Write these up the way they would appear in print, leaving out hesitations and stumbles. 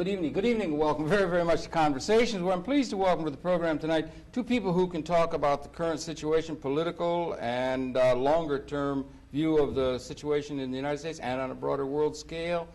Good evening. Good evening. Welcome very, very much to Conversations, where I'm pleased to welcome to the program tonight two people who can talk about the current situation, political and longer-term view of the situation in the United States and on a broader world scale.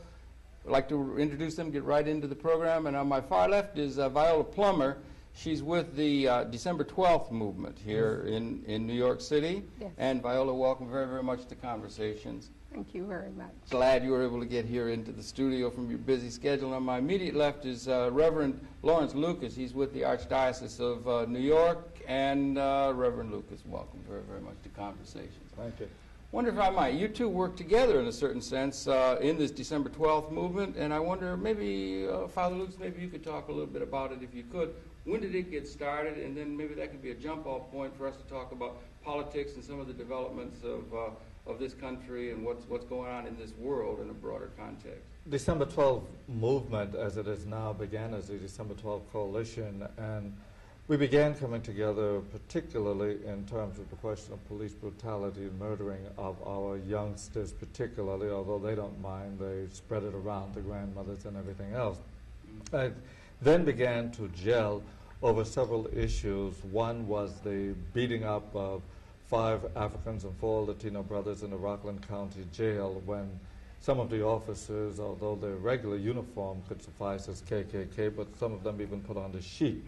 I'd like to introduce them, get right into the program. And on my far left is Viola Plummer. She's with the December 12th movement here in New York City. Yes. And Viola, welcome very, very much to Conversations. Thank you very much. Glad you were able to get here into the studio from your busy schedule. On my immediate left is Reverend Lawrence Lucas. He's with the Archdiocese of New York. And Reverend Lucas, welcome very, very much to Conversations. Thank you. Wonder if I might, you two work together in a certain sense in this December 12th movement, and I wonder maybe, Father Lucas, maybe you could talk a little bit about it if you could. When did it get started, and then maybe that could be a jump-off point for us to talk about politics and some of the developments of this country and what's going on in this world in a broader context. December 12 movement, as it is now, began as the December 12 coalition, and we began coming together particularly in terms of the question of police brutality and murdering of our youngsters particularly, although they don't mind, they spread it around to grandmothers and everything else. I then began to gel over several issues. One was the beating up of 5 Africans and 4 Latino brothers in the Rockland County Jail when some of the officers, although their regular uniform could suffice as KKK, but some of them even put on the sheet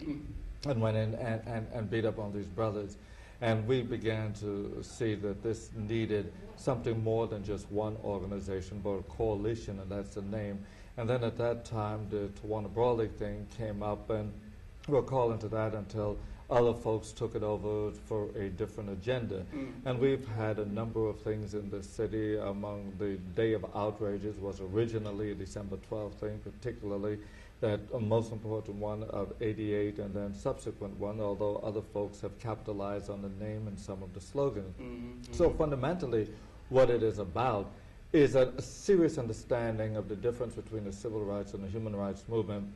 and went in and beat up on these brothers. And we began to see that this needed something more than just one organization, but a coalition, and that's the name. And then at that time, the Tawana Brawley thing came up, and we were calling to that until other folks took it over for a different agenda. And we've had a number of things in the city. Among the Day of Outrages was originally a December 12th thing, particularly that most important one of '88 and then subsequent one, although other folks have capitalized on the name and some of the slogans. So fundamentally, what it is about is a serious understanding of the difference between the civil rights and the human rights movement,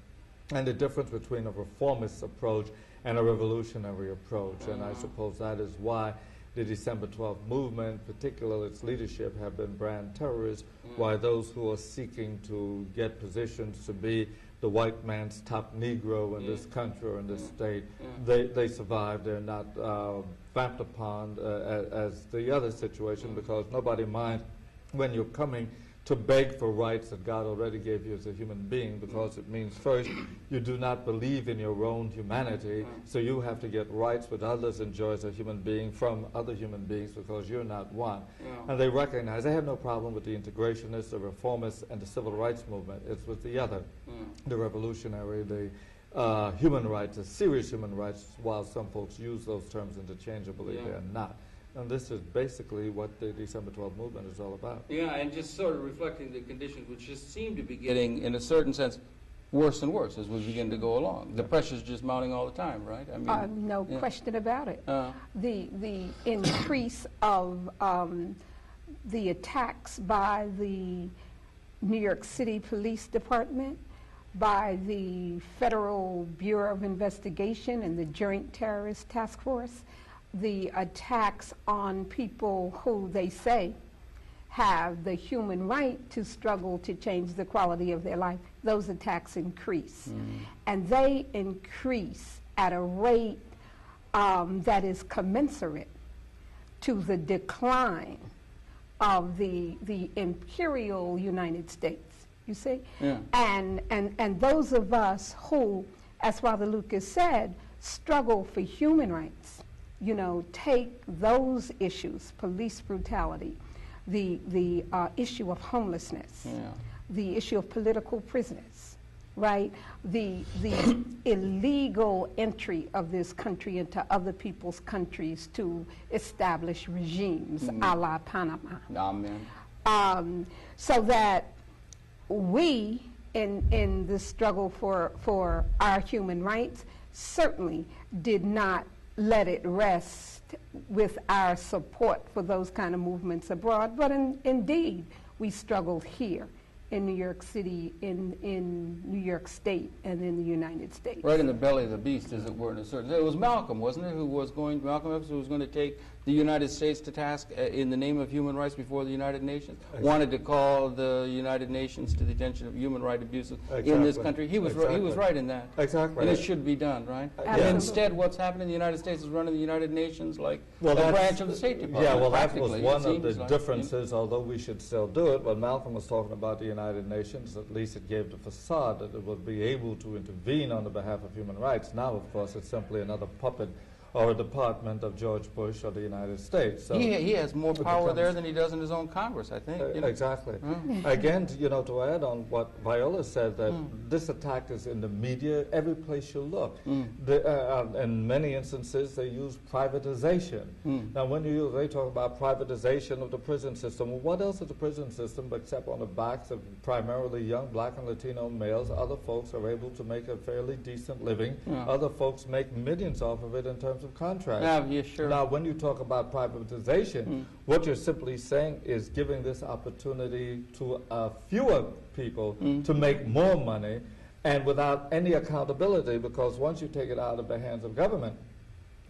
and the difference between a reformist approach and a revolutionary approach. And I suppose that is why the December 12th movement, particularly its leadership, have been brand terrorists, while those who are seeking to get positions to be the white man's top Negro in this country or in this state, they survive. They're not vamped upon as the other situation, because nobody minds when you're coming to beg for rights that God already gave you as a human being, because it means first you do not believe in your own humanity, so you have to get rights that others enjoy as a human being from other human beings, because you're not one. And they recognize, they have no problem with the integrationists, the reformists, and the civil rights movement. It's with the other, the revolutionary, the human rights, the serious human rights, while some folks use those terms interchangeably, they're not. And this is basically what the December 12th movement is all about. Yeah, and just sort of reflecting the conditions which just seem to be getting, in a certain sense, worse and worse as we begin to go along. The pressure's just mounting all the time, right? I mean, no question about it. The increase of the attacks by the New York City Police Department, by the Federal Bureau of Investigation and the Joint Terrorist Task Force, the attacks on people who they say have the human right to struggle to change the quality of their life, those attacks increase. And they increase at a rate that is commensurate to the decline of the imperial United States, you see? And those of us who, as Father Lucas said, struggle for human rights, you know, take those issues, police brutality, the issue of homelessness, the issue of political prisoners, right? The illegal entry of this country into other people's countries to establish regimes, a la Panama. Amen. So that we, in the struggle for our human rights, certainly did not let it rest with our support for those kind of movements abroad, but indeed we struggled here in New York City, in New York State, and in the United States. Right in the belly of the beast, as it were, in a certain sense. It was Malcolm, wasn't it, Malcolm X, who was going to take the United States to task in the name of human rights before the United Nations, wanted to call the United Nations to the attention of human rights abuses in this country. He was right in that. Exactly. And it should be done, right? And instead, what's happening? The United States is running the United Nations like a branch of the State Department. Yeah, well, that was one of the differences, although we should still do it. When Malcolm was talking about the United Nations, at least it gave the facade that it would be able to intervene on the behalf of human rights. Now, of course, it's simply another puppet or a department of George Bush or the United States. So he has more power there than he does in his own Congress, I think. Exactly. Again, to add on what Viola said, that this attack is in the media, every place you look. In many instances, they use privatization. Now, when they talk about privatization of the prison system, well, what else is the prison system except on the backs of primarily young black and Latino males? Other folks are able to make a fairly decent living. Other folks make millions off of it in terms of contracts. Yeah, sure. Now, when you talk about privatization, what you're simply saying is giving this opportunity to fewer people to make more money, and without any accountability, because once you take it out of the hands of government,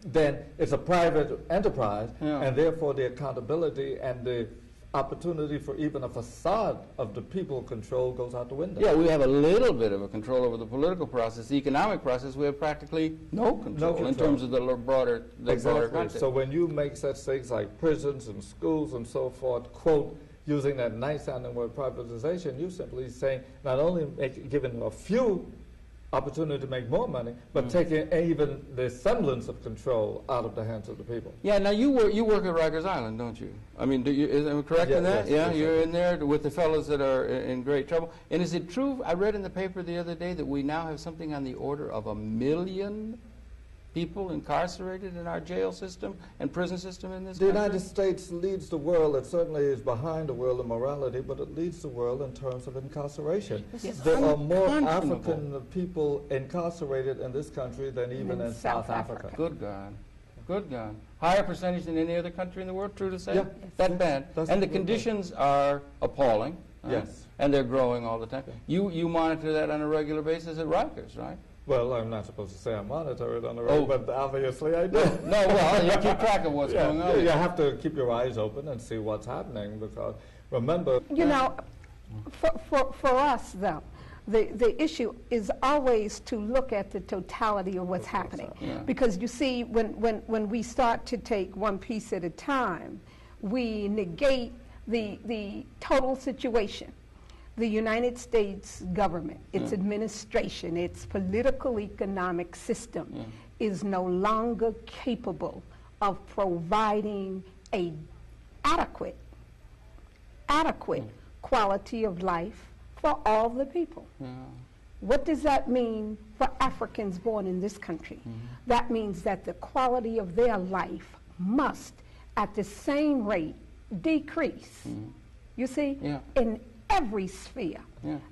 then it's a private enterprise, and therefore the accountability and the opportunity for even a facade of the people control goes out the window. Yeah, we have a little bit of a control over the political process. The economic process, we have practically no control in terms of the broader context. So when you make such things like prisons and schools and so forth, quote, using that nice-sounding word privatization, you're simply saying not only giving a few opportunity to make more money, but taking even the semblance of control out of the hands of the people. Yeah, now you work at Rikers Island, don't you? I mean, am I correct in that? Yes, you're in there with the fellows that are in great trouble. And is it true, I read in the paper the other day, that we now have something on the order of 1 million people incarcerated in our jail system and prison system in this country? The United States leads the world. It certainly is behind the world in morality, but it leads the world in terms of incarceration. Yes. There are more African people incarcerated in this country than even in South Africa. Good God. Good God. Higher percentage than any other country in the world, true to say? Yeah. That bad. And the conditions are appalling. Yes. And they're growing all the time. You monitor that on a regular basis at Rikers, right? Well, I'm not supposed to say I monitor it on the road, but obviously I do. No, well, you keep track of what's going on. You have to keep your eyes open and see what's happening, because remember... You know, for us, though, the issue is always to look at the totality of what's happening. Yeah. Because you see, when we start to take one piece at a time, we negate the total situation. The United States government, its administration, its political economic system is no longer capable of providing a adequate quality of life for all the people. What does that mean for Africans born in this country? That means that the quality of their life must, at the same rate, decrease. You see? In every sphere.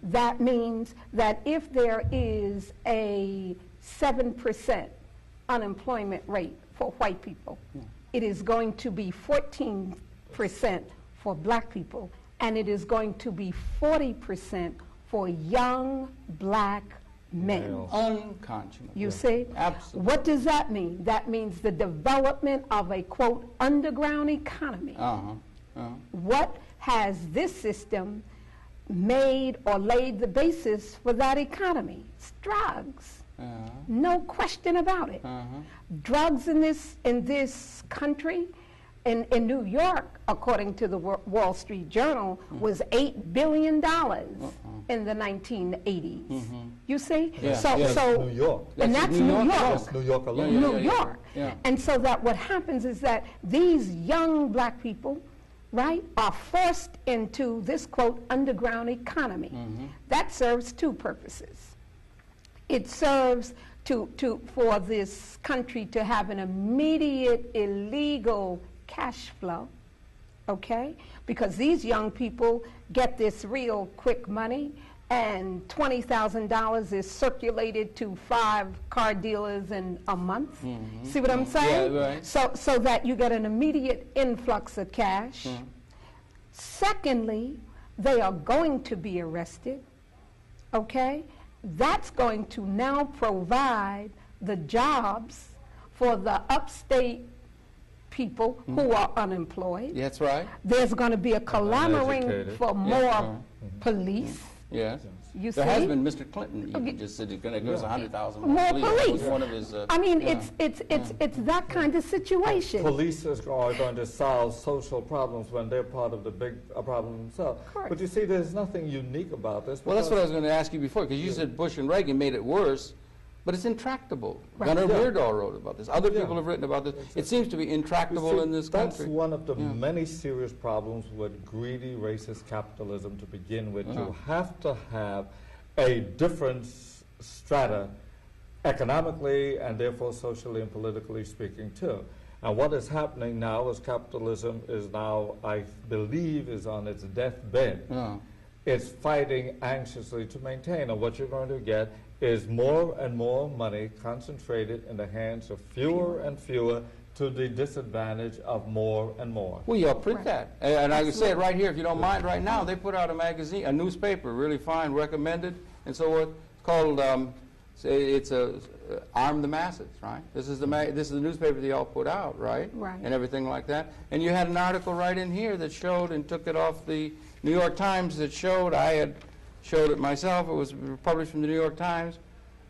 That means that if there is a 7% unemployment rate for white people, it is going to be 14% for black people, and it is going to be 40% for young black men. Unconscionable. You see? Absolutely. What does that mean? That means the development of a, quote, underground economy. What has this system made or laid the basis for that economy? It's drugs. No question about it. Drugs in this country, in New York, according to the Wall Street Journal, was $8 billion in the 1980s. You see? So New York. And that's New York. Yes, New York alone. New York. And so that what happens is that these young black people, right, are forced into this, quote, underground economy. That serves two purposes. It serves for this country to have an immediate illegal cash flow, okay? Because these young people get this real quick money, and $20,000 is circulated to 5 car dealers in a month. See what I'm saying? Yeah, right. So that you get an immediate influx of cash. Secondly, they are going to be arrested, okay? That's going to now provide the jobs for the upstate people who are unemployed. That's right. There's going to be a clamoring uneducated. for more police. Yes. You There see? has been Mr. Clinton even just said he's going to give us 100,000 More That was police. one of his, I mean, yeah. it's that kind of situation. Police are going to solve social problems when they're part of the big problem themselves. Of course. But you see, there's nothing unique about this. Well, that's what I was because- going to ask you before, because you said Bush and Reagan made it worse, but it's intractable. Right. Gunnar Yeah. Myrdal wrote about this. Other Yeah. people have written about this. It seems to be You intractable see, in this that's country. one of the Yeah. many serious problems with greedy, racist capitalism to begin with. You have to have a different strata economically and therefore socially and politically speaking too. And what is happening now is capitalism is now, I believe, is on its deathbed. Yeah. It's fighting anxiously to maintain. And what you're going to get is more and more money concentrated in the hands of fewer and fewer to the disadvantage of more and more. Well, you'll print Right. that. And I can say it right here, if you don't mind, right now. They put out a magazine, a newspaper, really fine, recommended, and so forth. It's called, Arm the Masses, right? This is the newspaper they all put out, right? Right. And everything like that. And you had an article right in here that showed, and took it off the New York Times, that showed, I had showed it myself, it was published from the New York Times,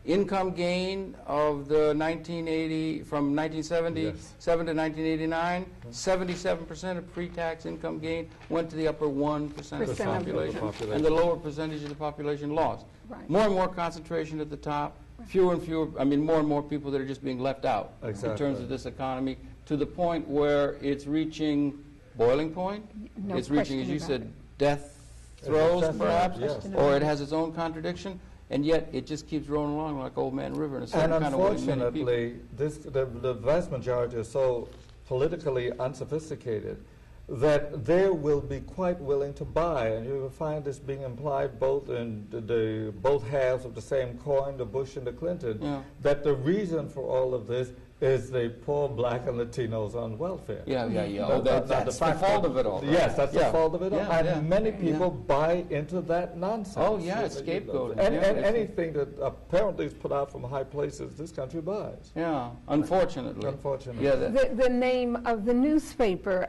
income gain of the 1980, from 1977 to 1989, 77% of pre-tax income gain went to the upper 1% of the Percent of the population, and the lower percentage of the population lost. Right. More and more concentration at the top, fewer and fewer, more and more people that are just being left out in Exactly. terms of this economy, to the point where it's reaching boiling point. No It's reaching, as question you about said, it. death throes, Death perhaps, throes, yes. or it has its own contradiction, and yet it just keeps rolling along like Old Man River in a certain And kind of way. Many people. unfortunately, the vast majority are so politically unsophisticated that they will be quite willing to buy, and you will find this being implied both in both halves of the same coin, the Bush and the Clinton, Yeah. that the reason for all of this is the poor black and Latinos on welfare. Yeah. Oh, That's that's the fact fault that- of it all. Right? Yes, that's Yeah. the fault of it all. Yeah, And yeah. many people buy into that nonsense. Oh, yeah, it's scapegoating. And, Yeah, and it's- anything that apparently is put out from high places, this country buys. Yeah, unfortunately. Unfortunately. Yeah, The name of the newspaper,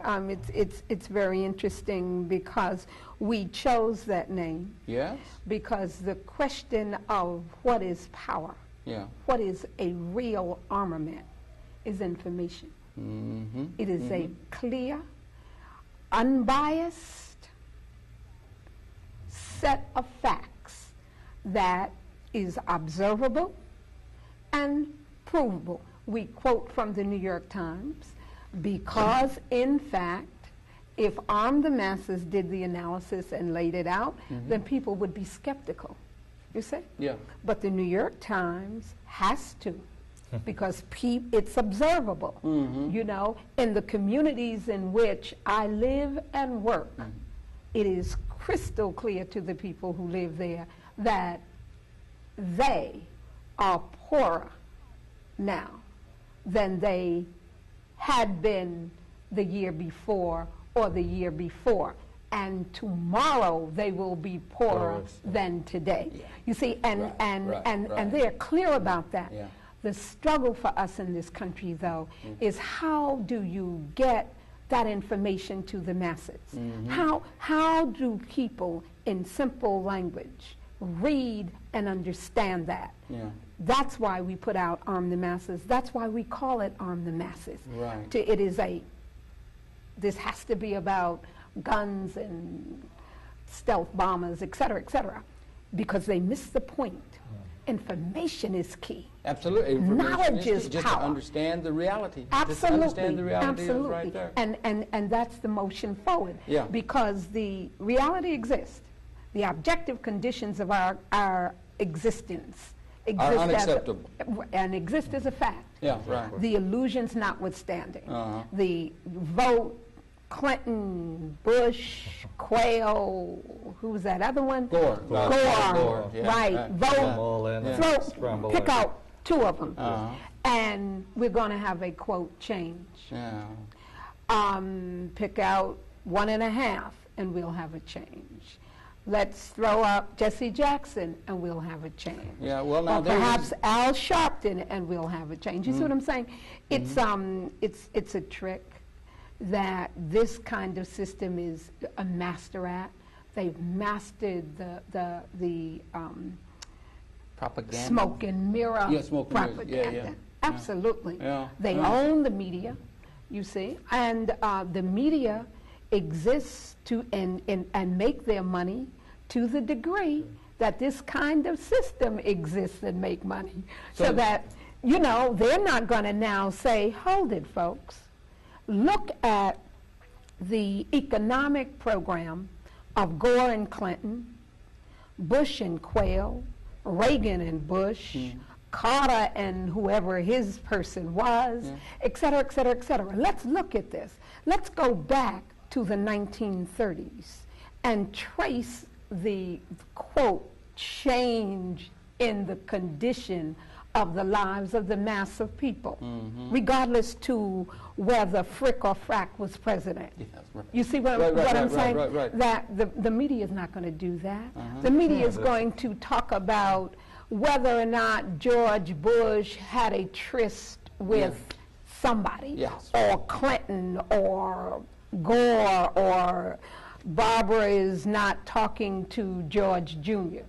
it's very interesting because we chose that name yes? because the question of what is power, Yeah. what is a real armament, is information. Mm-hmm. It is a clear, unbiased set of facts that is observable and provable. We quote from the New York Times because, in fact, if Arm the Masses did the analysis and laid it out, then people would be skeptical, you see? Yeah. But the New York Times has to, because it's observable. You know, in the communities in which I live and work, it is crystal clear to the people who live there that they are poorer now than they had been the year before or the year before. And tomorrow they will be poorer than today. Yeah. You see, and Right. they're clear about that. Yeah. The struggle for us in this country, though, is how do you get that information to the masses? How do people in simple language read and understand that? Yeah. That's why we put out Arm the Masses. That's why we call it Arm the Masses. Right. This has to be about guns and stealth bombers, et cetera, because they miss the point. Information is key. Absolutely. Knowledge is just power. to understand the reality. Just to Absolutely. understand the reality Absolutely. is right there. And that's the motion forward. Yeah. Because the reality exists. The objective conditions of our existence exist Are unacceptable. and exist as a fact. Yeah, right. The illusions notwithstanding. Uh-huh. The vote, Clinton, Bush, Quayle, who was that other one? Gore. Gore. Gore, yeah. Right. Right. Vote. Them all in and Throw, scramble pick eggs. out two of them. Uh-huh. And we're going to have a, quote, change. Yeah. Pick out 1.5 and we'll have a change. Let's throw up Jesse Jackson and we'll have a change. Yeah, well, now Or there perhaps is- Al Sharpton and we'll have a change. You see what I'm saying? It's a trick. that this kind of system is a master at. They've mastered the propaganda. smoke and mirror smoke and mirrors. propaganda. Yeah. Absolutely. Yeah. They own the media, you see, and the media exists to and make their money to the degree that this kind of system exists and make money. So that, you know, they're not going to now say, hold it, folks. Look at the economic program of Gore and Clinton, Bush and Quayle, Reagan and Bush, Carter and whoever his person was, et cetera, et cetera, et cetera. Let's look at this. Let's go back to the 1930s and trace the, quote, change in the condition of the lives of the mass of people, regardless to whether Frick or Frack was president. Yes, right. You see what I'm saying? Right. That the media is not going to do that. The media is going to talk about whether or not George Bush had a tryst with somebody, or Clinton, or Gore, or Barbara is not talking to George Jr.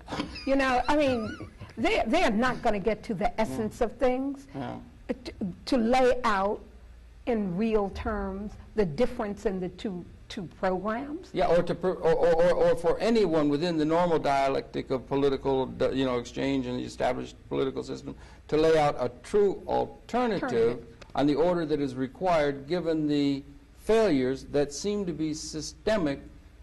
You know, I mean, they're not going to get to the essence of things to lay out in real terms the difference in the two programs. Yeah, or for anyone within the normal dialectic of political, exchange and the established political system to lay out a true alternative on the order that is required given the failures that seem to be systemic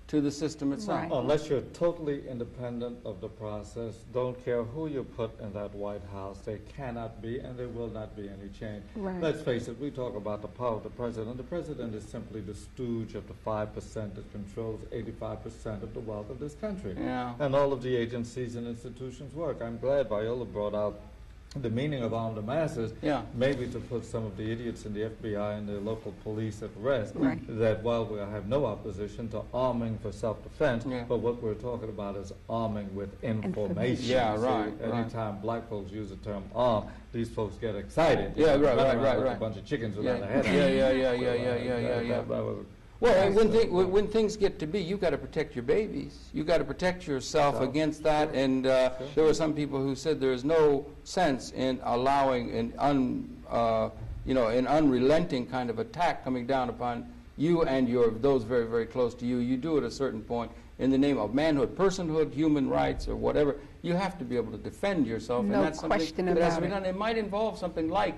to the system itself. Right. Unless you're totally independent of the process, don't care who you put in that White House, there cannot be and there will not be any change. Right. Let's face it, we talk about the power of the president. The president is simply the stooge of the 5% that controls 85% of the wealth of this country. Yeah. And all of the agencies and institutions work. I'm glad Viola brought out the meaning of arm the masses, maybe to put some of the idiots in the FBI and the local police at rest, that while we have no opposition to arming for self-defense, but what we're talking about is arming with information. Yeah, See, anytime black folks use the term arm, these folks get excited. Yeah, right. A bunch of chickens without a head. Yeah. Well, when things get to be, you've got to protect your babies. You've got to protect yourself against that. And there were some people who said there is no sense in allowing an unrelenting kind of attack coming down upon you and those very, very close to you. You do at a certain point in the name of manhood, personhood, human rights, or whatever. You have to be able to defend yourself. No and that's question something that has to be about done. It might involve something like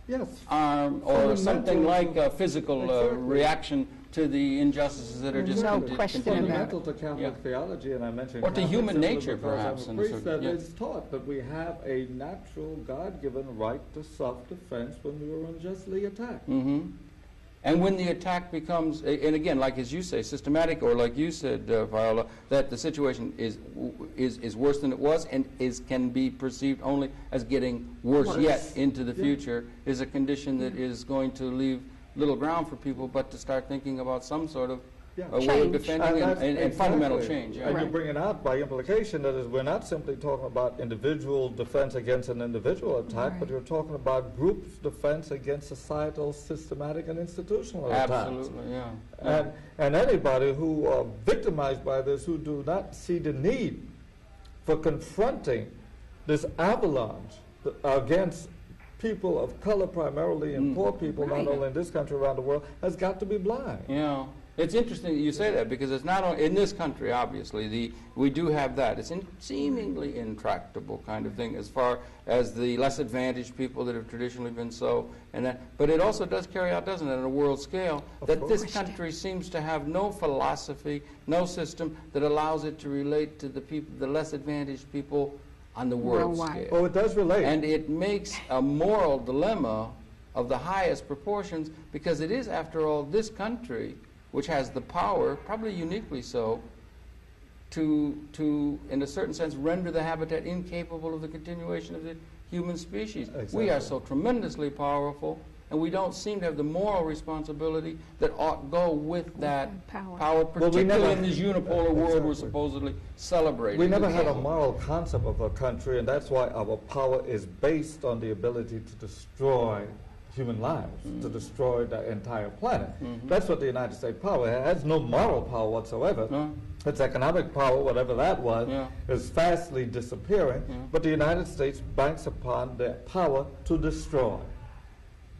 Yes. Or something like a physical reaction to the injustices that are just fundamental to Catholic theology, and I mentioned or to human nature, perhaps. It's taught that we have a natural, God-given right to self-defense when we are unjustly attacked. And when the attack becomes, and again, like as you say, systematic, or like you said, Viola, that the situation is worse than it was and can be perceived only as getting worse yet into the future, is a condition that is going to leave little ground for people but to start thinking about some sort of a way of defending and fundamental change. And you bring it out by implication that is, we're not simply talking about individual defense against an individual attack, but you're talking about groups' defense against societal, systematic, and institutional attacks. Absolutely, yeah. And anybody who are victimized by this, who do not see the need for confronting this avalanche against people of color primarily and poor people, not only in this country, around the world, has got to be blind. Yeah. It's interesting that you say that, because it's not only in this country, obviously, we do have that. It's a seemingly intractable kind of thing as far as the less advantaged people that have traditionally been so, but it also does carry out, doesn't it, on a world scale, that this country seems to have no philosophy, no system that allows it to relate to the people, the less advantaged people on the world scale. Oh, it does relate. And it makes a moral dilemma of the highest proportions, because it is, after all, this country which has the power, probably uniquely so, to in a certain sense, render the habitat incapable of the continuation of the human species. Exactly. We are so tremendously powerful, and we don't seem to have the moral responsibility that ought go with that power, particularly in this unipolar world we're supposedly celebrating. We never had a moral concept of a country, and that's why our power is based on the ability to destroy human lives, to destroy the entire planet. That's what the United States power has no moral power whatsoever. Its economic power, whatever that was, is fastly disappearing. But the United States banks upon their power to destroy.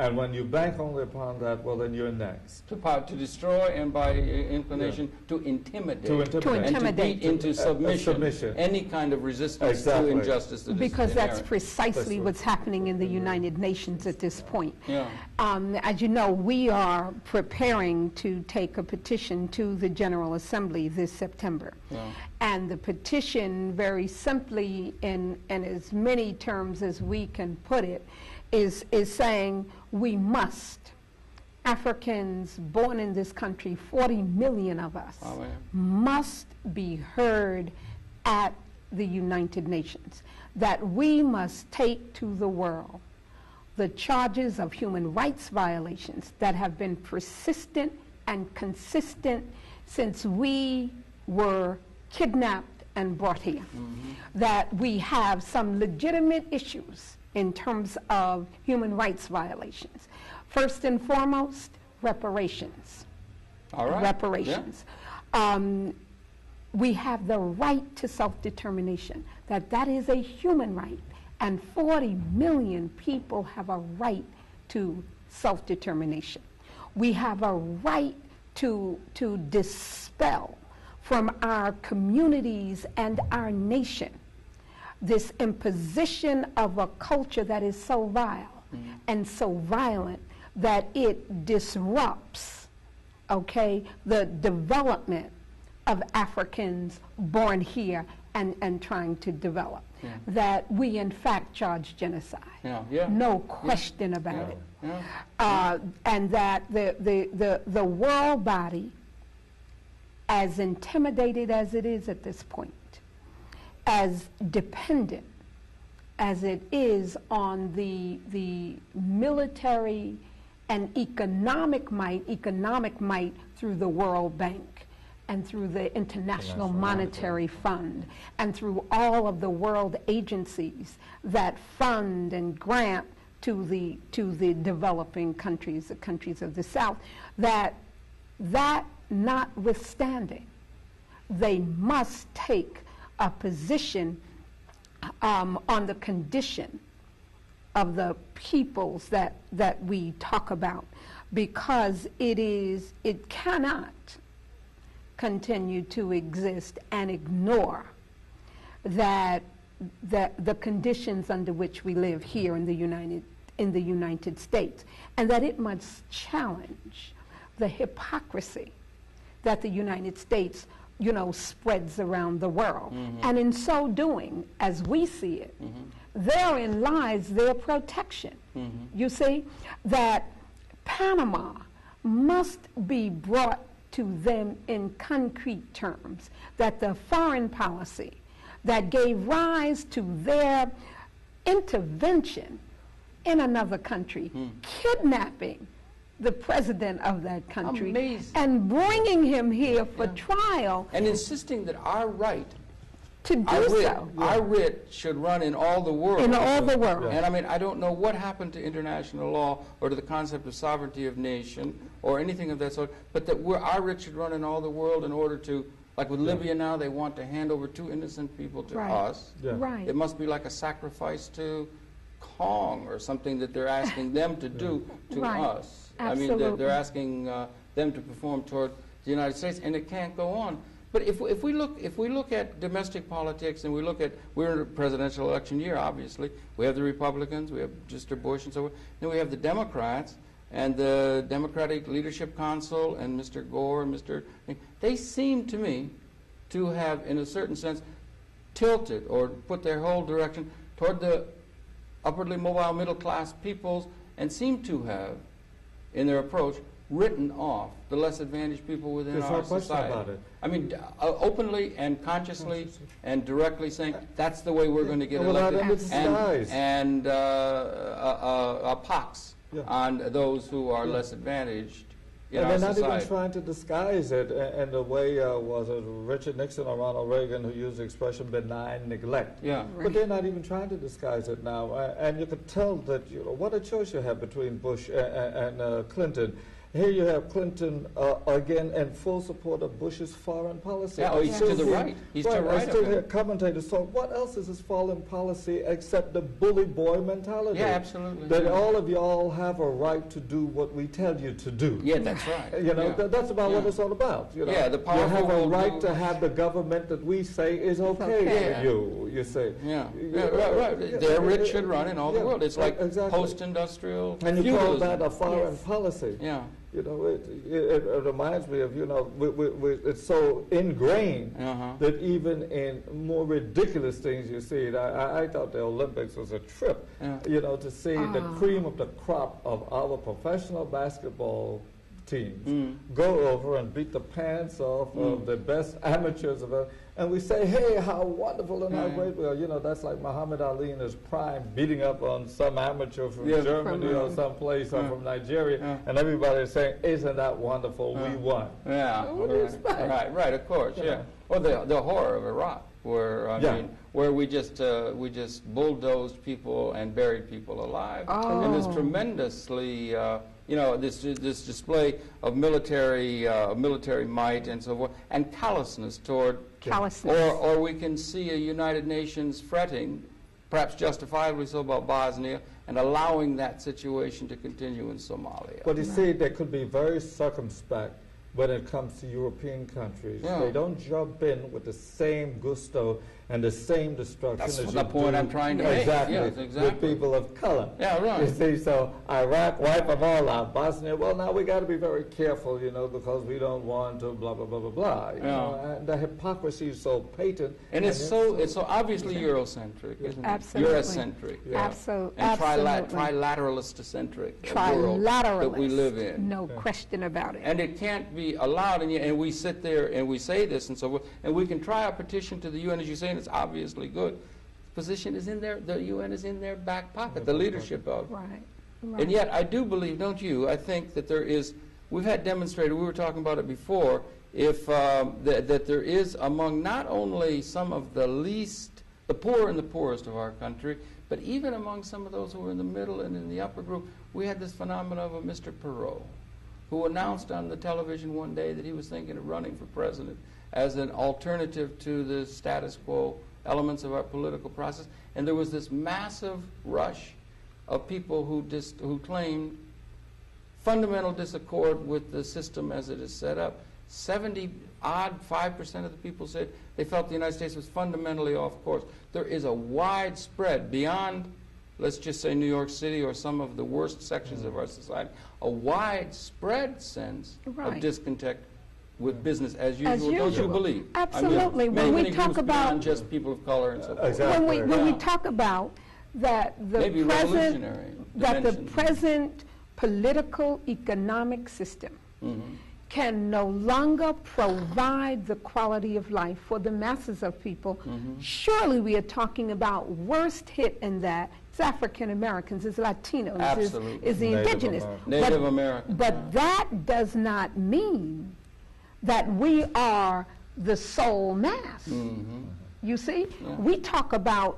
And when you bank only upon that, well, then you're next. To destroy and by inclination to intimidate. To And to beat into submission. any kind of resistance to injustice that is because that's inherent. precisely what's happening in the United Nations at this point. Yeah. As you know, we are preparing to take a petition to the General Assembly this September. Yeah. And the petition, very simply, in as many terms as we can put it, is saying we must, Africans born in this country, 40 million of us, must be heard at the United Nations, that we must take to the world the charges of human rights violations that have been persistent and consistent since we were kidnapped and brought here, that we have some legitimate issues in terms of human rights violations. First and foremost, reparations. All right. Reparations. We have the right to self-determination, that is a human right, and 40 million people have a right to self-determination. We have a right to dispel from our communities and our nation this imposition of a culture that is so vile and so violent that it disrupts, the development of Africans born here and trying to develop. That we in fact charge genocide. No question about it. And that the world body, as intimidated as it is at this point, as dependent as it is on the military and economic might through the World Bank and through the International Monetary Fund and through all of the world agencies that fund and grant to the developing countries, the countries of the South, that notwithstanding, they must take a position on the condition of the peoples that we talk about, because it cannot continue to exist and ignore that the conditions under which we live here in the United States, and that it must challenge the hypocrisy that the United States spreads around the world. And in so doing, as we see it, therein lies their protection. You see, that Panama must be brought to them in concrete terms, that the foreign policy that gave rise to their intervention in another country, kidnapping the president of that country, and bringing him here for trial, and insisting that our right to do our writ should run in all the world. In all the world. And I mean, I don't know what happened to international law or to the concept of sovereignty of nation or anything of that sort, but that our writ should run in all the world in order to, like with Libya now, they want to hand over 2 innocent people to us. It must be like a sacrifice to Kong or something that they're asking them to do to us. Absolutely. I mean, they're asking them to perform toward the United States, and it can't go on. But if we look at domestic politics, and we're in a presidential election year, obviously. We have the Republicans, we have Mr. Bush and so on. Then we have the Democrats and the Democratic Leadership Council and Mr. Gore and they seem to me to have, in a certain sense, tilted or put their whole direction toward the upwardly mobile middle class peoples, and seem to have, in their approach, written off the less advantaged people within our society. About it. I mean, openly and consciously and directly saying that's the way we're going to get elected, and a pox on those who are less advantaged in and our they're not society. even trying to disguise it in the way, was it Richard Nixon or Ronald Reagan who used the expression benign neglect? Yeah. But they're not even trying to disguise it now. And you could tell that, what a choice you have between Bush and Clinton. Here you have Clinton, again, in full support of Bush's foreign policy. Yeah, he's to the right. He's to the right I still of hear him. commentators. So what else is his foreign policy except the bully boy mentality? Yeah, absolutely. That Yeah. all of y'all have a right to do what we tell you to do. Yeah, that's right. That's about what Yeah. it's all about. Yeah, the you powerful have a will right do- to have the government that we say is okay okay. with you. You say. Yeah, Yeah, right. yeah, Their rich yeah, should run in all the yeah, world. It's like exactly. post-industrial And you call feudalism. that a foreign Yes. policy. Yeah. It reminds me of, it's so ingrained Uh-huh. that even in more ridiculous things you see, I thought the Olympics was a trip, Yeah. to see the cream of the crop of our professional basketball teams go over and beat the pants off of the best amateurs of it. And we say, hey, how wonderful and how great we are. That's like Muhammad Ali in his prime beating up on some amateur from Yeah. Germany or someplace or from Nigeria. Yeah. And everybody is saying, isn't that wonderful? We won. Yeah. What do you expect? Right, of course, yeah. Or the horror of Iraq, where, I mean, where we just bulldozed people and buried people alive. And this tremendously, this display of military might and so forth, and callousness toward... Callousness. Or we can see a United Nations fretting, perhaps justifiably so, about Bosnia, and allowing that situation to continue in Somalia. But you see, they could be very circumspect when it comes to European countries. Yeah. They don't jump in with the same gusto and the same destruction That's as the you point do I'm trying to make. exactly, Yes, exactly. with people of color. Yeah, right. You see, so Iraq, wipe them all out. Bosnia, well, now we got to be very careful, because we don't want to blah, blah, blah, blah, blah. You know, and the hypocrisy is so patent. And it's so obviously Eurocentric, isn't it? Absolutely. Eurocentric. Yeah. Absolutely. And Absolutely. trilateralist-centric world that we live in. No question about it. And it can't be allowed, and we sit there and we say this and so forth, and we can try a petition to the UN, as you say, and it's obviously good. Position is in there, the UN is in their back pocket, the leadership of. Right. And yet, I do believe, don't you, I think that there is, we've had demonstrated, we were talking about it before, that there is among not only some of the poor and the poorest of our country, but even among some of those who are in the middle and in the upper group, we had this phenomenon of a Mr. Perot, who announced on the television one day that he was thinking of running for president as an alternative to the status quo elements of our political process. And there was this massive rush of people who claimed fundamental disaccord with the system as it is set up. 5% of the people said they felt the United States was fundamentally off course. There is a widespread, beyond, let's just say, New York City or some of the worst sections of our society, a widespread sense of discontent with business as usual. Don't you believe? Absolutely. I mean, when we many talk groups about beyond just people of color and so forth. Exactly. when we talk about that Maybe revolutionary the dimension. present political economic system can no longer provide the quality of life for the masses of people, surely we are talking about worst hit in that. It's African Americans, it's Latinos, Absolutely. is the Native indigenous. Americans. Native Americans. But that does not mean that we are the sole mass. You see? We talk about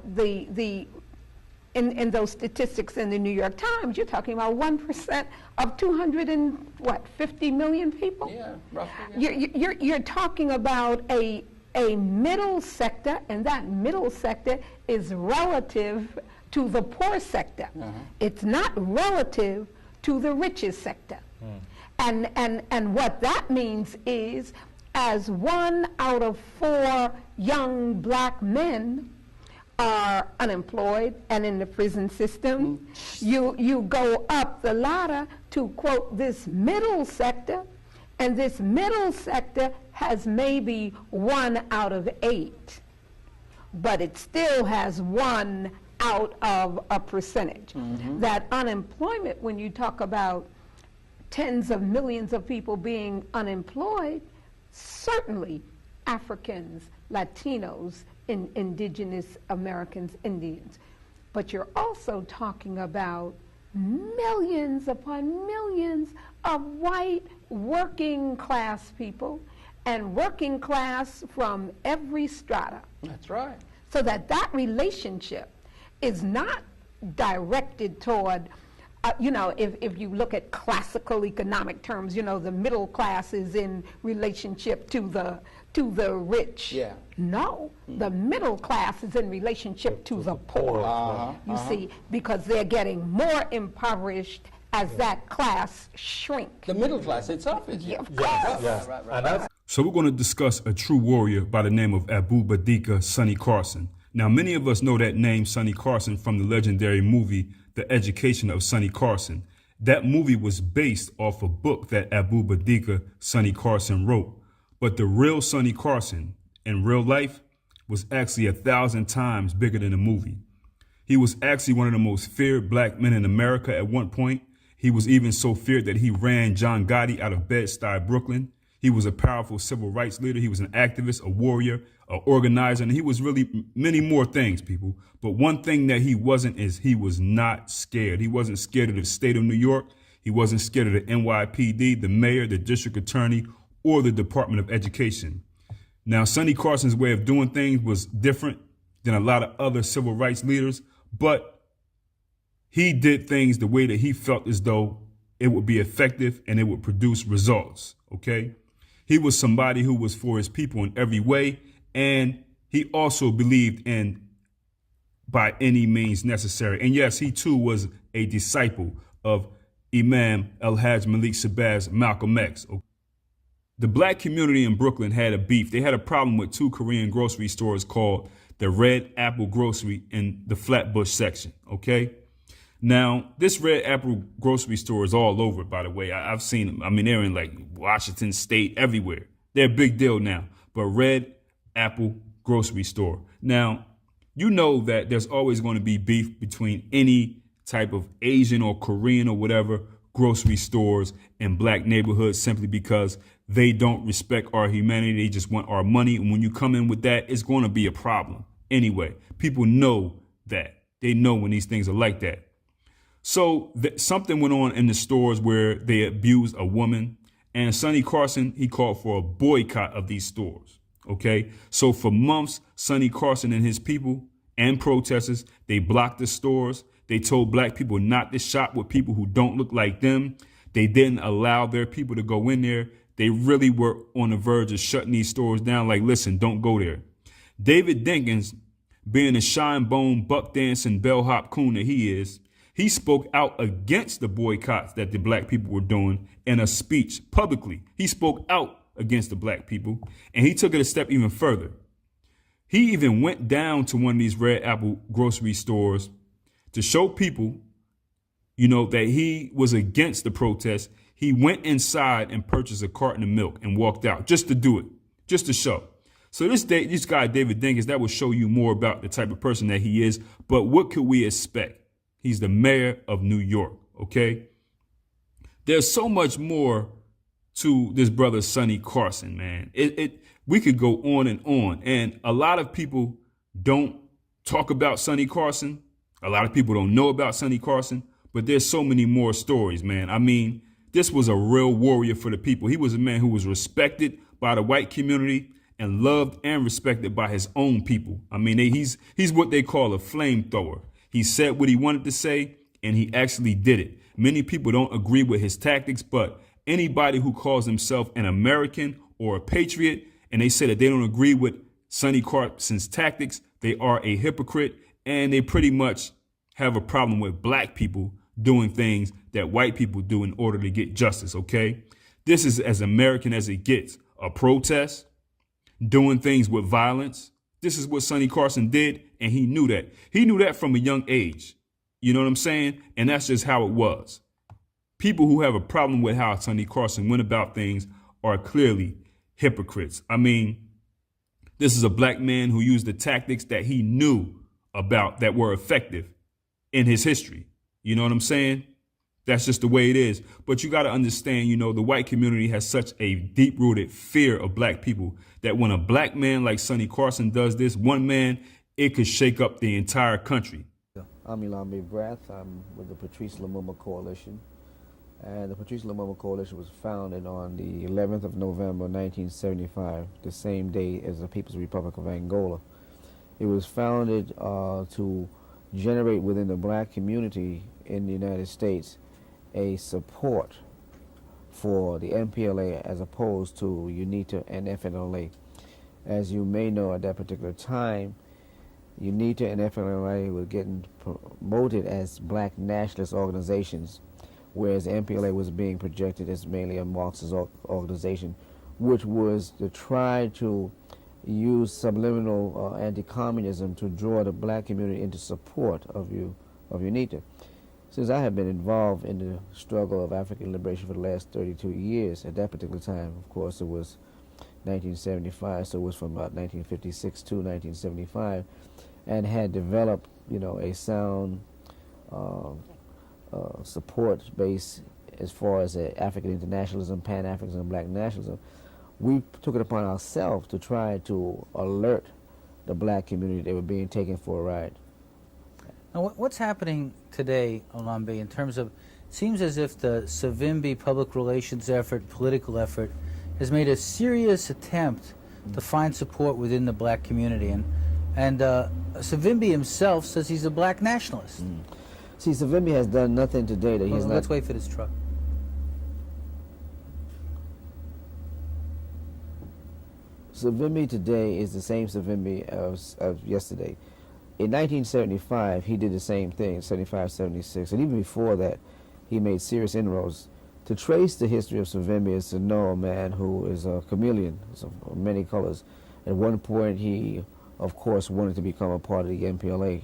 in those statistics in the New York Times, you're talking about 1% of 250 million people? Yeah, roughly. Yeah. You're talking about a middle sector, and that middle sector is relative to the poor sector. It's not relative to the richest sector. And what that means is, as 1 out of 4 young black men are unemployed and in the prison system, you go up the ladder to, quote, this middle sector, and this middle sector has maybe 1 out of 8, but it still has 1 out of a percentage. That unemployment, when you talk about tens of millions of people being unemployed, certainly Africans, Latinos, indigenous Americans, Indians. But you're also talking about millions upon millions of white working class people, and working class from every strata. That's right. So that relationship is not directed toward, if you look at classical economic terms, the middle class is in relationship to the rich. Yeah. No, the middle class is in relationship to the poor. You see, because they're getting more impoverished as that class shrinks. The middle class itself is. Yeah, of course. Yes. Right. So we're going to discuss a true warrior by the name of Abubadika Sonny Carson. Now, many of us know that name, Sonny Carson, from the legendary movie, The Education of Sonny Carson. That movie was based off a book that Abubadika Sonny Carson wrote. But the real Sonny Carson, in real life, was actually 1,000 times bigger than the movie. He was actually one of the most feared black men in America at one point. He was even so feared that he ran John Gotti out of Bed-Stuy, Brooklyn. He was a powerful civil rights leader. He was an activist, a warrior, an organizer, and he was really many more things, people. But one thing that he wasn't is he was not scared. He wasn't scared of the state of New York. He wasn't scared of the NYPD, the mayor, the district attorney, or the Department of Education. Now, Sonny Carson's way of doing things was different than a lot of other civil rights leaders, but he did things the way that he felt as though it would be effective and it would produce results, okay? He was somebody who was for his people in every way, and he also believed in by any means necessary. And yes, he too was a disciple of Imam El-Hajj Malik Shabazz Malcolm X. The black community in Brooklyn had a beef. They had a problem with two Korean grocery stores called the Red Apple Grocery in the Flatbush section, okay? Now, this Red Apple grocery store is all over, by the way. I've seen them. I mean, they're in like Washington State, everywhere. They're a big deal now. But Red Apple grocery store. Now, you know that there's always going to be beef between any type of Asian or Korean or whatever grocery stores in black neighborhoods simply because they don't respect our humanity. They just want our money. And when you come in with that, it's going to be a problem. Anyway, people know that. They know when these things are like that. So something went on in the stores where they abused a woman, and Sonny Carson, he called for a boycott of these stores, okay? So for months, Sonny Carson and his people and protesters, they blocked the stores. They told black people not to shop with people who don't look like them. They didn't allow their people to go in there. They really were on the verge of shutting these stores down, like, listen, don't go there. David Dinkins, being a shine bone, buck dancing, bellhop coon that he is, he spoke out against the boycotts that the black people were doing in a speech publicly. He spoke out against the black people, and he took it a step even further. He even went down to one of these Red Apple grocery stores to show people, that he was against the protest. He went inside and purchased a carton of milk and walked out just to do it, just to show. So this guy, David Dinkins, that will show you more about the type of person that he is. But what could we expect? He's the mayor of New York, okay? There's so much more to this brother Sonny Carson, man. We could go on, and a lot of people don't talk about Sonny Carson. A lot of people don't know about Sonny Carson, but there's so many more stories, man. I mean, this was a real warrior for the people. He was a man who was respected by the white community and loved and respected by his own people. I mean, he's what they call a flamethrower. He said what he wanted to say, and he actually did it. Many people don't agree with his tactics, but anybody who calls himself an American or a patriot, and they say that they don't agree with Sonny Carson's tactics, they are a hypocrite, and they pretty much have a problem with black people doing things that white people do in order to get justice, okay? This is as American as it gets. A protest, doing things with violence. This is what Sonny Carson did, and he knew that. He knew that from a young age. You know what I'm saying? And that's just how it was. People who have a problem with how Sonny Carson went about things are clearly hypocrites. I mean, this is a black man who used the tactics that he knew about that were effective in his history. You know what I'm saying? That's just the way it is. But you got to understand, the white community has such a deep-rooted fear of black people that when a black man like Sonny Carson does this, one man, it could shake up the entire country. I'm Elombe Brathe. I'm with the Patrice Lumumba Coalition. And the Patrice Lumumba Coalition was founded on the 11th of November 1975, the same day as the People's Republic of Angola. It was founded to generate within the black community in the United States a support for the MPLA as opposed to UNITA and FNLA. As you may know, at that particular time, UNITA and FNLA were getting promoted as black nationalist organizations, whereas the MPLA was being projected as mainly a Marxist organization, which was to try to use subliminal anti-communism to draw the black community into support of UNITA. Since I have been involved in the struggle of African liberation for the last 32 years, at that particular time, of course, it was 1975, so it was from about 1956 to 1975, and had developed, a sound support base as far as African internationalism, Pan-Africanism, and black nationalism. We took it upon ourselves to try to alert the black community they were being taken for a ride. Now, what's happening today, Elombe, in terms of, it seems as if the Savimbi public relations effort, political effort, has made a serious attempt to find support within the black community. And Savimbi himself says he's a black nationalist. See, Savimbi has done nothing today that he's not... Let's wait for this truck. Savimbi today is the same Savimbi as yesterday. In 1975, he did the same thing, 75, 76, and even before that, he made serious inroads. To trace the history of Savimbi is to know a man who is a chameleon, of many colors. At one point, he, of course, wanted to become a part of the MPLA.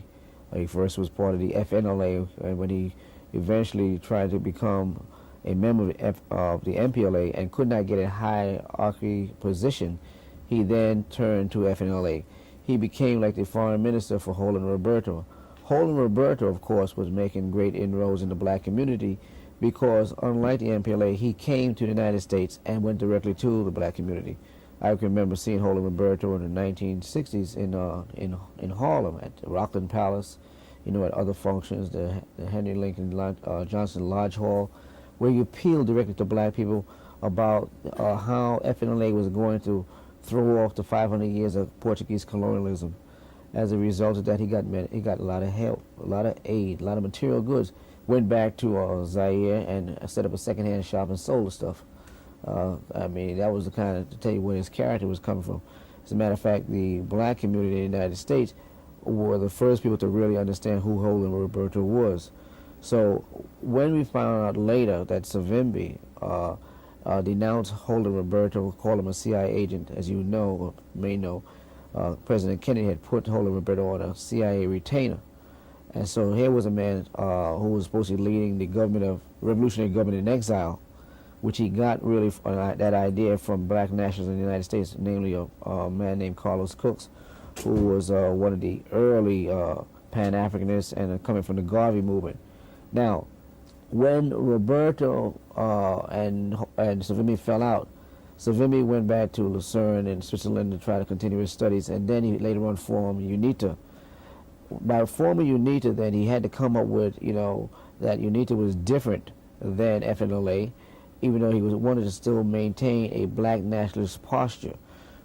He first was part of the FNLA, and when he eventually tried to become a member of the MPLA and could not get a hierarchy position, he then turned to FNLA. He became like the foreign minister for Roland Roberto. Roland Roberto, of course, was making great inroads in the black community because, unlike the MPLA, he came to the United States and went directly to the black community. I can remember seeing Roland Roberto in the 1960s in Harlem at the Rockland Palace, at other functions, the Henry Lincoln Johnson Lodge Hall, where you appealed directly to black people about how FNLA was going to throw off the 500 years of Portuguese colonialism. As a result of that, he got a lot of help, a lot of aid, a lot of material goods. Went back to Zaire and set up a secondhand shop and sold the stuff. That was the kind of, to tell you where his character was coming from. As a matter of fact, the black community in the United States were the first people to really understand who Roland Roberto was. So when we found out later that Savimbi denounced Roland Roberto, called him a CIA agent, as you know, or may know, President Kennedy had put Roland Roberto on a CIA retainer. And so here was a man who was supposed to be leading the revolutionary government in exile, which he got really that idea from black nationalists in the United States, namely a man named Carlos Cooks, who was one of the early Pan-Africanists and coming from the Garvey movement. Now, when Roberto and Savimbi fell out, Savimbi went back to Lucerne in Switzerland to try to continue his studies, and then he later on formed UNITA. By forming UNITA, then he had to come up with, that UNITA was different than FNLA, even though he wanted to still maintain a black nationalist posture.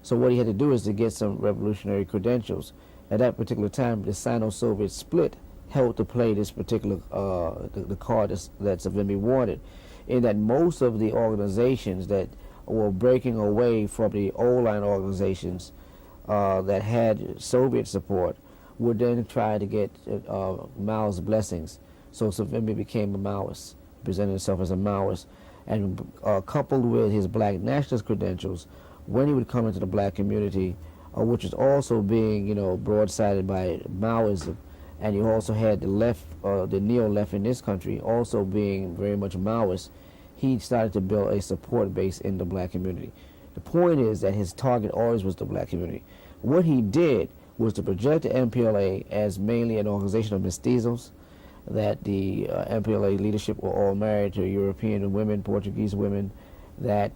So what he had to do is to get some revolutionary credentials. At that particular time, the Sino-Soviet split helped to play this particular the card that Savimbi wanted, in that most of the organizations that were breaking away from the old line organizations that had Soviet support would then try to get Mao's blessings. So Savimbi became a Maoist, presented himself as a Maoist, and coupled with his black nationalist credentials, when he would come into the black community, which was also being, broadsided by Maoism, and you also had the left, the neo-left in this country also being very much Maoist, he started to build a support base in the black community. The point is that his target always was the black community. What he did was to project the MPLA as mainly an organization of mestizos, that the MPLA leadership were all married to European women, Portuguese women, that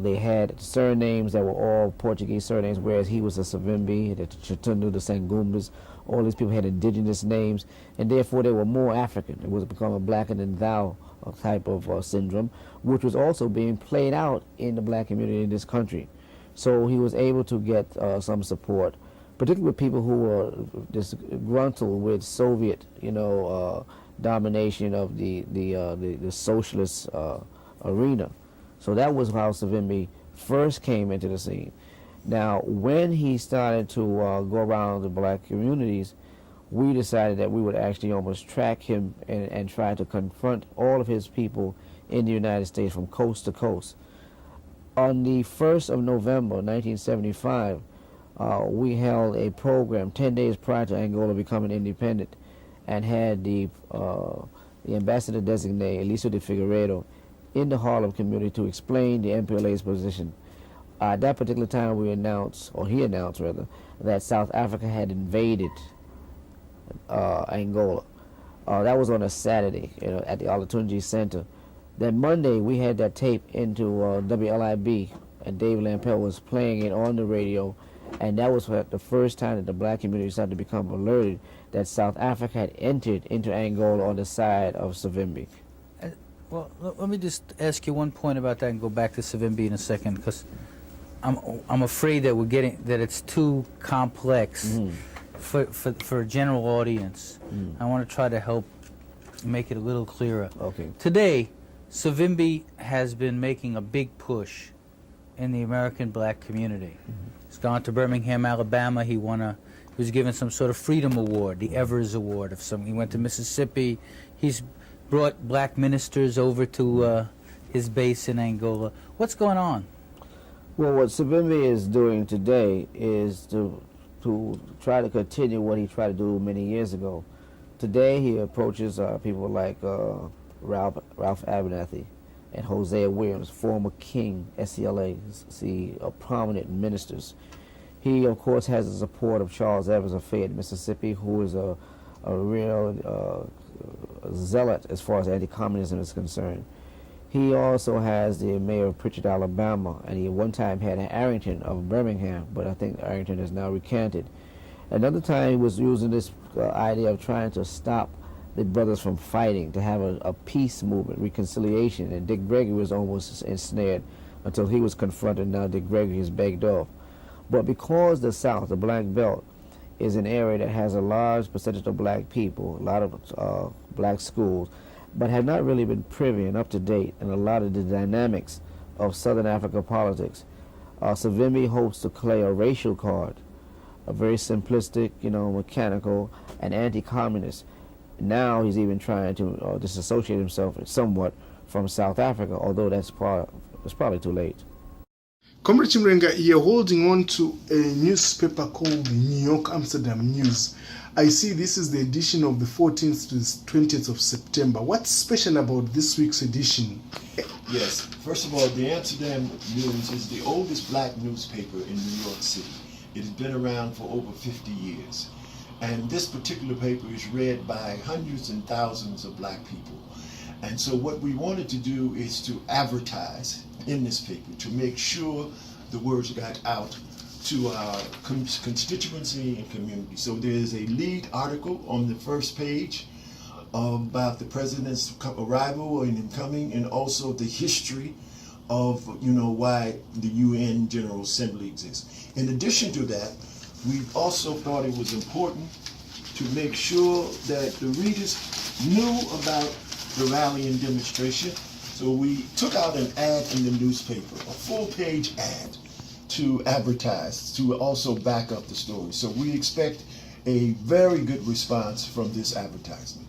they had surnames that were all Portuguese surnames, whereas he was a Savimbi, the Chitundu, the Sangumbas, All these people had indigenous names, and therefore they were more African. It was become a blacker than thou type of syndrome, which was also being played out in the black community in this country. So he was able to get some support, particularly with people who were disgruntled with Soviet, domination of the socialist arena. So that was how Savimbi first came into the scene. Now, when he started to go around the black communities, we decided that we would actually almost track him and try to confront all of his people in the United States from coast to coast. On the 1st of November, 1975, we held a program 10 days prior to Angola becoming independent, and had the ambassador designate, Eliso de Figueiredo, in the Harlem community to explain the MPLA's position. At that particular time, we announced, or he announced rather, that South Africa had invaded Angola. That was on a Saturday, at the Olatunji Center. Then Monday, we had that tape into WLIB, and Dave Lampel was playing it on the radio, and that was the first time that the black community started to become alerted that South Africa had entered into Angola on the side of Savimbi. Well, let me just ask you one point about that and go back to Savimbi in a second, because I'm afraid that that it's too complex for a general audience. I want to try to help make it a little clearer. Okay. Today, Savimbi has been making a big push in the American black community. He's gone to Birmingham, Alabama. He was given some sort of freedom award, the Evers Award of some. He went to Mississippi. He's brought black ministers over to his base in Angola. What's going on? Well, what Savimbi is doing today is to try to continue what he tried to do many years ago. Today he approaches people like Ralph Abernathy and Hosea Williams, former King, SCLA, prominent ministers. He, of course, has the support of Charles Evans of Fayette, Mississippi, who is a real zealot as far as anti-communism is concerned. He also has the mayor of Pritchard, Alabama, and he at one time had an Arrington of Birmingham, but I think Arrington is now recanted. Another time he was using this idea of trying to stop the brothers from fighting, to have a peace movement, reconciliation, and Dick Gregory was almost ensnared until he was confronted. Now Dick Gregory is begged off. But because the South, the Black Belt, is an area that has a large percentage of black people, a lot of black schools, but have not really been privy and up to date in a lot of the dynamics of Southern Africa politics, Savimbi hopes to play a racial card, a very simplistic, mechanical, and anti-communist. Now he's even trying to disassociate himself somewhat from South Africa, although it's probably too late. Comrade Chimurenga, you're holding on to a newspaper called the New York Amsterdam News. I see this is the edition of the 14th to the 20th of September. What's special about this week's edition? Yes, first of all, the Amsterdam News is the oldest black newspaper in New York City. It has been around for over 50 years. And this particular paper is read by hundreds and thousands of black people. And so what we wanted to do is to advertise in this paper to make sure the words got out to our constituency and community. So there's a lead article on the first page about the president's arrival and coming, and also the history of why the UN General Assembly exists. In addition to that, we also thought it was important to make sure that the readers knew about the rally and demonstration. So we took out an ad in the newspaper, a full-page ad to advertise, to also back up the story. So we expect a very good response from this advertisement.